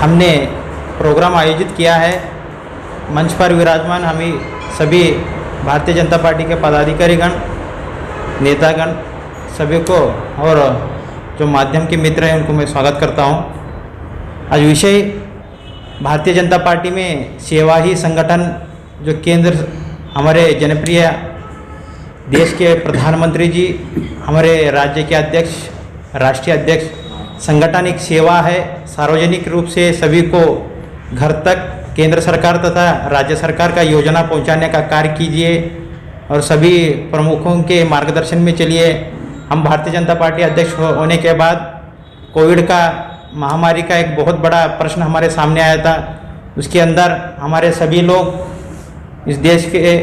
हमने प्रोग्राम आयोजित किया है। मंच पर विराजमान हमें सभी भारतीय जनता पार्टी के पदाधिकारीगण, नेतागण सभी को और जो माध्यम के मित्र हैं उनको मैं स्वागत करता हूं। आज विषय भारतीय जनता पार्टी में सेवा ही संगठन, जो केंद्र हमारे जनप्रिय देश के प्रधानमंत्री जी, हमारे राज्य के अध्यक्ष, राष्ट्रीय अध्यक्ष, संगठन एक सेवा है। सार्वजनिक रूप से सभी को घर तक केंद्र सरकार तथा राज्य सरकार का योजना पहुंचाने का कार्य कीजिए और सभी प्रमुखों के मार्गदर्शन में चलिए। हम भारतीय जनता पार्टी अध्यक्ष होने के बाद कोविड का महामारी का एक बहुत बड़ा प्रश्न हमारे सामने आया था। उसके अंदर हमारे सभी लोग, इस देश के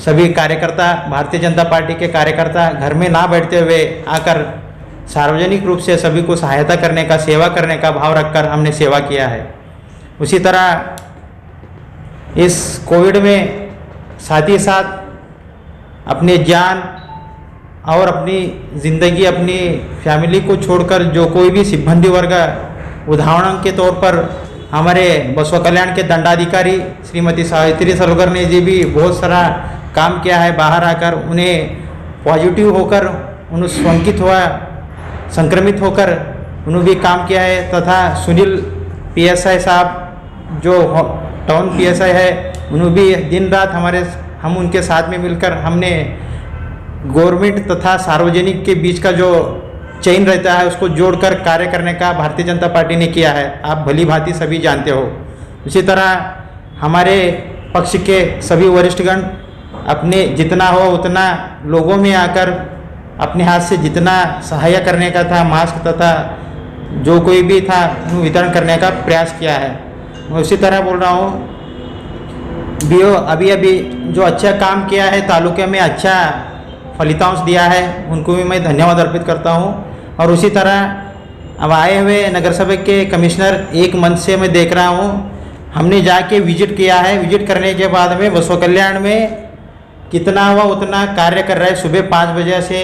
सभी कार्यकर्ता, भारतीय जनता पार्टी के कार्यकर्ता घर में ना बैठते हुए आकर सार्वजनिक रूप से सभी को सहायता करने का, सेवा करने का भाव रखकर हमने सेवा किया है। उसी तरह इस कोविड में साथ ही साथ अपने जान और अपनी ज़िंदगी, अपनी फैमिली को छोड़कर जो कोई भी सिब्बंदी वर्ग, उदाहरण के तौर पर हमारे बसवा कल्याण के दंडाधिकारी श्रीमती सावित्री सलगर ने जी भी बहुत सारा काम किया है। बाहर आकर उन्हें पॉजिटिव होकर उन्हें संक्रमित होकर उन्होंने भी काम किया है। तथा सुनील पीएसआई साहब जो टाउन पीएसआई है, उन्होंने भी दिन रात हम उनके साथ में मिलकर हमने गवर्नमेंट तथा सार्वजनिक के बीच का जो चेन रहता है उसको जोड़कर कार्य करने का भारतीय जनता पार्टी ने किया है। आप भली भांति सभी जानते हो। इसी तरह हमारे पक्ष के सभी वरिष्ठगण अपने जितना हो उतना लोगों में आकर अपने हाथ से जितना सहायता करने का था, मास्क तथा जो कोई भी था वितरण करने का प्रयास किया है। मैं उसी तरह बोल रहा हूँ, अभी जो अच्छा काम किया है, तालुके में अच्छा फलितांश दिया है, उनको भी मैं धन्यवाद अर्पित करता हूँ। और उसी तरह अब आए हुए नगर सभा के कमिश्नर एक मंच से मैं देख रहा हूँ, हमने जाके विजिट किया है। विजिट करने के बाद में बसवा कल्याण में कितना हुआ उतना कार्य कर रहे हैं। सुबह 5 बजे से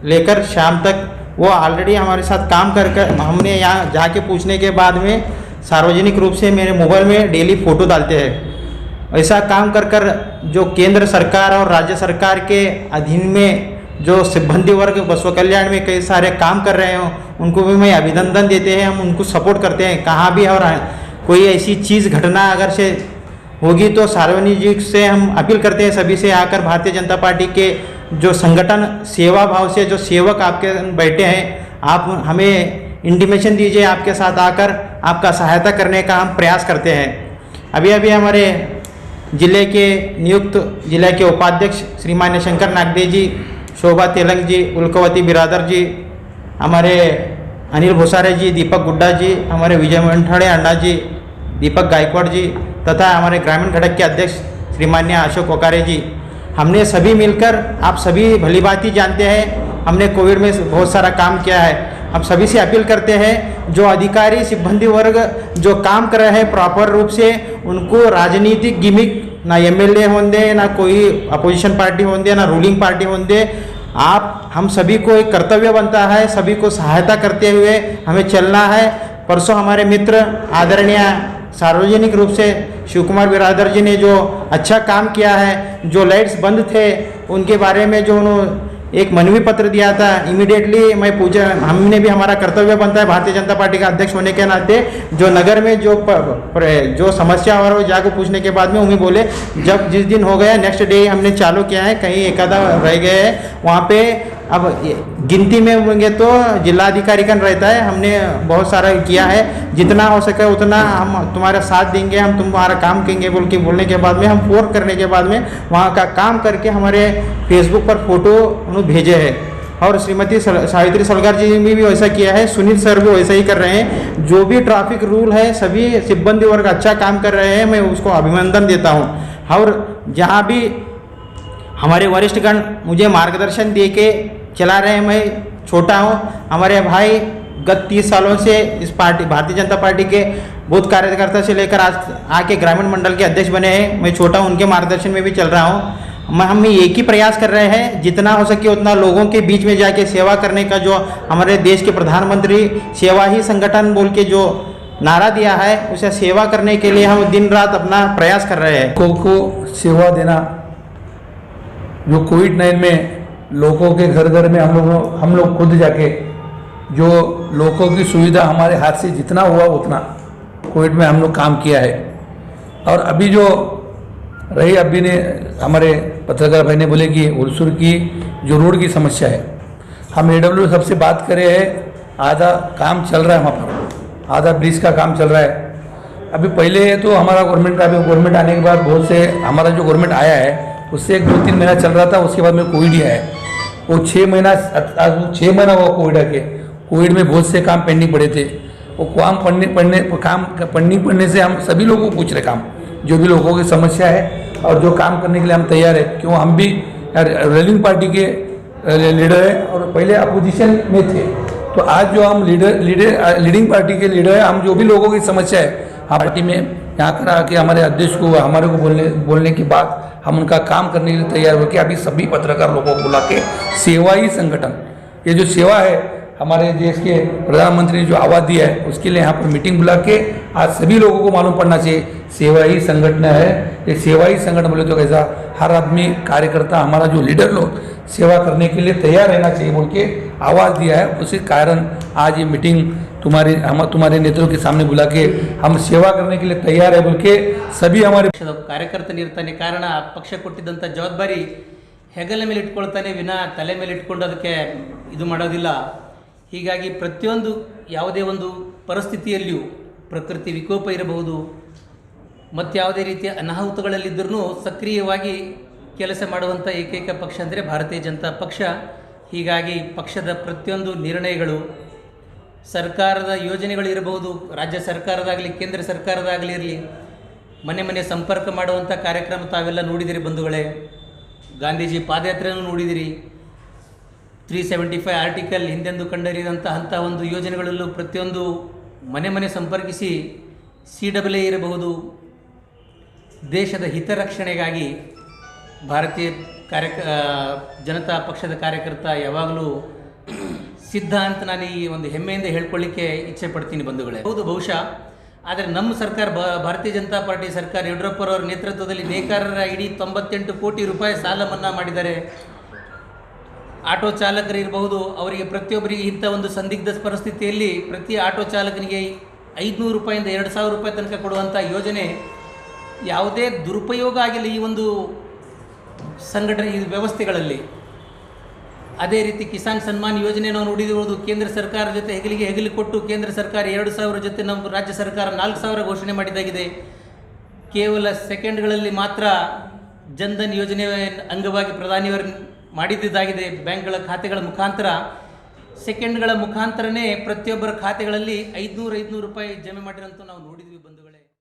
लेकर शाम तक वो ऑलरेडी हमारे साथ काम कर हमने यहाँ जाके पूछने के बाद में सार्वजनिक रूप से मेरे मोबाइल में डेली फ़ोटो डालते हैं। ऐसा काम कर जो केंद्र सरकार और राज्य सरकार के अधीन में जो सिब्बंदी वर्ग बसवा कल्याण में कई सारे काम कर रहे हो, उनको भी मैं अभिनंदन देते हैं। हम उनको सपोर्ट करते हैं। कहाँ भी और कोई ऐसी चीज़ घटना अगर से होगी तो सार्वजनिक से हम अपील करते हैं सभी से आकर भारतीय जनता पार्टी के जो संगठन सेवा भाव से जो सेवक आपके बैठे हैं, आप हमें इंटीमेशन दीजिए, आपके साथ आकर आपका सहायता करने का हम प्रयास करते हैं। अभी हमारे जिले के नियुक्त जिले के उपाध्यक्ष श्रीमान शंकर नागदे जी, शोभा तेलंग जी, उल्कवती बिरादर जी, हमारे अनिल भूसारे जी, दीपक गुड्डा जी, हमारे विजय मंठाड़े अण्णा जी, दीपक गायकवाड़ जी तथा हमारे ग्रामीण घटक के अध्यक्ष श्रीमान्य अशोक वकारे जी, हमने सभी मिलकर, आप सभी भली भांति जानते हैं, हमने कोविड में बहुत सारा काम किया है। हम सभी से अपील करते हैं, जो अधिकारी सिब्बंदी वर्ग जो काम कर रहे हैं प्रॉपर रूप से, उनको राजनीतिक गिमिक ना एमएलए होंगे, ना कोई अपोजिशन पार्टी होंगे, ना रूलिंग पार्टी होंगे। हम सभी को एक कर्तव्य बनता है, सभी को सहायता करते हुए हमें चलना है। परसों हमारे मित्र आदरणीय सार्वजनिक रूप से शिव कुमार बिरादर जी ने जो अच्छा काम किया है, जो लाइट्स बंद थे उनके बारे में जो उन्होंने एक मनवी पत्र दिया था, इमीडिएटली मैं पूछा, हमने भी हमारा कर्तव्य बनता है भारतीय जनता पार्टी का अध्यक्ष होने के नाते, जो नगर में जो समस्या हो रहा है जाकर पूछने के बाद में उन्हें बोले, जब जिस दिन हो गया नेक्स्ट डे हमने चालू किया है। कहीं एक आधा रह गए हैं वहाँ पे, अब गिनती में होंगे तो जिलाधिकारी का रहता है। हमने बहुत सारा किया है, जितना हो सके उतना हम तुम्हारा साथ देंगे, हम तुम्हारा काम करेंगे बोलने के बाद में हम फोर्स करने के बाद में वहाँ का काम करके हमारे फेसबुक पर फोटो उन्होंने भेजे हैं। और श्रीमती सावित्री सलगर जी ने भी वैसा किया है, सुनील सर भी वैसा ही कर रहे हैं। जो भी ट्रैफिक रूल है, सभी सिब्बंदी वर्ग अच्छा काम कर रहे हैं, मैं उसको अभिनंदन देता हूँ। और जहाँ भी हमारे वरिष्ठगण मुझे मार्गदर्शन दे के चला रहे हैं, मैं छोटा हूँ, हमारे भाई गत 30 सालों से इस पार्टी भारतीय जनता पार्टी के बहुत कार्यकर्ता से लेकर आज आके ग्रामीण मंडल के अध्यक्ष बने हैं। मैं छोटा हूँ, उनके मार्गदर्शन में भी चल रहा हूँ। हम एक ही प्रयास कर रहे हैं, जितना हो सके उतना लोगों के बीच में जाके सेवा करने का, जो हमारे देश के प्रधानमंत्री सेवा ही संगठन बोल के जो नारा दिया है, उसे सेवा करने के लिए हम दिन रात अपना प्रयास कर रहे हैं। लोगों को सेवा देना, जो कोविड-19 में लोगों के घर घर में हम लोग खुद जाके जो लोगों की सुविधा हमारे हाथ से जितना हुआ उतना कोविड में हम लोग काम किया है। और अभी जो रही अभी ने हमारे पत्रकार भाई ने बोले कि हुलसूर की जो रोड की समस्या है, हम AWD सबसे बात करे हैं, आधा काम चल रहा है वहाँ पर, आधा ब्रिज का काम चल रहा है। अभी पहले तो हमारा गवर्नमेंट का, अभी गवर्नमेंट आने के बाद बहुत से हमारा जो गवर्नमेंट आया है उससे 1-2-3 महीना चल रहा था, उसके बाद में कोविड ही आया। वो 6 महीना हुआ कोविड आके। कोविड में बहुत से काम पेंडिंग पड़े थे, वो काम पड़ने से हम सभी लोगों को पूछ रहे काम, जो भी लोगों की समस्या है और जो काम करने के लिए हम तैयार है। क्यों, हम भी रूलिंग पार्टी के लीडर है और पहले अपोजिशन में थे, तो आज जो हम लीडिंग पार्टी के लीडर है, हम जो भी लोगों की समस्या है हम पार्टी में यहाँ करा के हमारे अध्यक्ष को हमारे को बोलने के बाद हम उनका काम करने के लिए तैयार होकर अभी सभी पत्रकार लोगों को बुला के सेवा ही संगठन, ये जो सेवा है हमारे देश के प्रधानमंत्री ने जो आवाज़ दिया है उसके लिए यहाँ पर मीटिंग बुला के आज सभी लोगों को मालूम पड़ना चाहिए सेवा ही संगठन है। ये सेवा ही संगठन बोले तो कैसा, हर आदमी कार्यकर्ता हमारा जो लीडर लोग सेवा करने के लिए तैयार रहना चाहिए बोल के आवाज़ दिया है। उसी कारण आज ये मीटिंग तुम्हारे नेताओं के सामने बुला के हम सेवा करने के लिए तैयार है बोल के सभी हमारे ಕಾರ್ಯಕರ್ತನಿರ್ತಾನೆ. ಕಾರಣ ಪಕ್ಷ ಕೊಟ್ಟಿದ್ದಂಥ ಜವಾಬ್ದಾರಿ ಹೆಗಲ ಮೇಲೆ ಇಟ್ಕೊಳ್ತಾನೆ ವಿನಾ ತಲೆ ಮೇಲೆ ಇಟ್ಕೊಂಡು ಅದಕ್ಕೆ ಇದು ಮಾಡೋದಿಲ್ಲ. ಹೀಗಾಗಿ ಪ್ರತಿಯೊಂದು ಯಾವುದೇ ಒಂದು ಪರಿಸ್ಥಿತಿಯಲ್ಲಿಯೂ ಪ್ರಕೃತಿ ವಿಕೋಪ ಇರಬಹುದು ಮತ್ತು ಯಾವುದೇ ರೀತಿಯ ಅನಾಹುತಗಳಲ್ಲಿದ್ದರೂ ಸಕ್ರಿಯವಾಗಿ ಕೆಲಸ ಮಾಡುವಂಥ ಏಕೈಕ ಪಕ್ಷ ಅಂದರೆ ಭಾರತೀಯ ಜನತಾ ಪಕ್ಷ. ಹೀಗಾಗಿ ಪಕ್ಷದ ಪ್ರತಿಯೊಂದು ನಿರ್ಣಯಗಳು, ಸರ್ಕಾರದ ಯೋಜನೆಗಳು ಇರಬಹುದು, ರಾಜ್ಯ ಸರ್ಕಾರದಾಗಲಿ ಕೇಂದ್ರ ಸರ್ಕಾರದಾಗಲಿ ಇರಲಿ, ಮನೆ ಮನೆ ಸಂಪರ್ಕ ಮಾಡುವಂಥ ಕಾರ್ಯಕ್ರಮ ತಾವೆಲ್ಲ ನೋಡಿದಿರಿ ಬಂಧುಗಳೇ. ಗಾಂಧೀಜಿ ಪಾದಯಾತ್ರೆಯನ್ನು ನೋಡಿದಿರಿ. 375 ಆರ್ಟಿಕಲ್ ಹಿಂದೆಂದು ಕಂಡರಿದಂಥ ಒಂದು ಯೋಜನೆಗಳಲ್ಲೂ ಪ್ರತಿಯೊಂದು ಮನೆ ಮನೆ ಸಂಪರ್ಕಿಸಿ CAA ಇರಬಹುದು, ದೇಶದ ಹಿತರಕ್ಷಣೆಗಾಗಿ ಭಾರತೀಯ ಜನತಾ ಪಕ್ಷದ ಕಾರ್ಯಕರ್ತ ಯಾವಾಗಲೂ ಸಿದ್ಧ ಅಂತ ನಾನು ಈ ಒಂದು ಹೆಮ್ಮೆಯಿಂದ ಹೇಳ್ಕೊಳ್ಳಿಕ್ಕೆ ಇಚ್ಛೆ ಪಡ್ತೀನಿ ಬಂಧುಗಳೇ. ಹೌದು, ಬಹುಶಃ ಆದರೆ ನಮ್ಮ ಸರ್ಕಾರ ಭಾರತೀಯ ಜನತಾ ಪಾರ್ಟಿ ಸರ್ಕಾರ ಯಡಿಯೂರಪ್ಪರವರ ನೇತೃತ್ವದಲ್ಲಿ ನೇಕಾರರ ಇಡೀ 98 ಕೋಟಿ ರೂಪಾಯಿ ಸಾಲ ಮನ್ನಾ ಮಾಡಿದ್ದಾರೆ. ಆಟೋ ಚಾಲಕರಿರಬಹುದು, ಅವರಿಗೆ ಪ್ರತಿಯೊಬ್ಬರಿಗೆ ಇಂಥ ಒಂದು ಸಂದಿಗ್ಧ ಪರಿಸ್ಥಿತಿಯಲ್ಲಿ ಪ್ರತಿ ಆಟೋ ಚಾಲಕನಿಗೆ 500 ರೂಪಾಯಿಂದ 2000 ರೂಪಾಯಿ ತನಕ ಕೊಡುವಂಥ ಯೋಜನೆ, ಯಾವುದೇ ದುರುಪಯೋಗ ಆಗಿಲ್ಲ ಈ ಒಂದು ಸಂಘಟನೆ ಈ ವ್ಯವಸ್ಥೆಗಳಲ್ಲಿ. ಅದೇ ರೀತಿ ಕಿಸಾನ್ ಸನ್ಮಾನ್ ಯೋಜನೆ ನಾವು ನೋಡಿದಿರುವುದು, ಕೇಂದ್ರ ಸರ್ಕಾರ ಜೊತೆ ಹೆಗಲಿಗೆ ಕೊಟ್ಟು ಕೇಂದ್ರ ಸರ್ಕಾರ 2000 ಜೊತೆ ನಮ್ಮ ರಾಜ್ಯ ಸರ್ಕಾರ 4000 ಘೋಷಣೆ ಮಾಡಿದ್ದಾಗಿದೆ. ಕೇವಲ ಸೆಕೆಂಡ್ಗಳಲ್ಲಿ ಮಾತ್ರ ಜನ್ಧನ್ ಯೋಜನೆ ಅಂಗವಾಗಿ ಪ್ರಧಾನಿಯವರು ಮಾಡಿದ್ದಾಗಿದೆ. ಬ್ಯಾಂಕ್ಗಳ ಖಾತೆಗಳ ಮುಖಾಂತರ ಸೆಕೆಂಡ್ಗಳ ಮುಖಾಂತರನೇ ಪ್ರತಿಯೊಬ್ಬರ ಖಾತೆಗಳಲ್ಲಿ 500 ರೂಪಾಯಿ ಜಮೆ ಮಾಡಿರೋಂಥ ನಾವು ನೋಡಿದ್ವಿ.